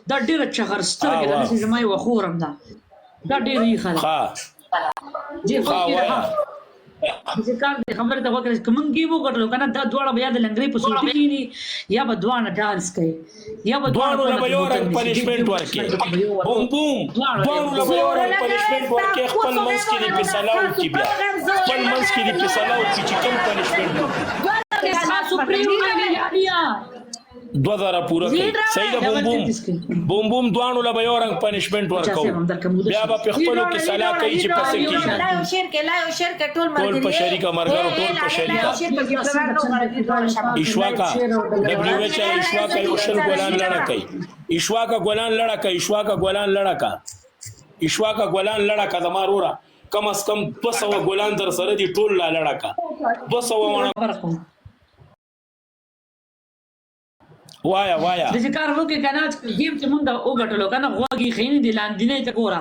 دا ډېره چغرسترګې ده داسې زما یوه خور هم ده دا ډېره ښه ده جی کار دې خبره ته وکړه چې موږ ګیم وګټلو که نه دا دواړه به یا د لنګرۍ په صورت کښېني یا به دواړه ډانس کوي یا به دواړو له به یو رنګ پنشمنټ ورکړي بوم بوم دواړو له به یو رنګ پنشمنټ ورکړي خپل منځ کې دې فیصله وکړي بیا خپل منځ کې دې فیصله وکړي چې کوم پنشمنټ وکړي 2000 پورا کوي صحیح ده بوم بوم دوانو له به یو رنګ پنشمنټ ورکو بیا به په خپلو کې صلاح کوي چې پسې کېږي ټول په شریکه مرګرو ټول په شریکه ایشواکا ډبلیو ایچ آی ایشواکا یو شل ګولان لړه کوي ایشواکا ګولان لړه کوي ایشواکا ګولان لړه کا زما وروره کم از کم 200 ګولان در سره دي ټول لا لړه کا 200 ونه وایا د کار وکړي که نه ګیم چې مونږ وګټلو که نه غوږ یې ښه نه دي لاندینۍ ته ګوره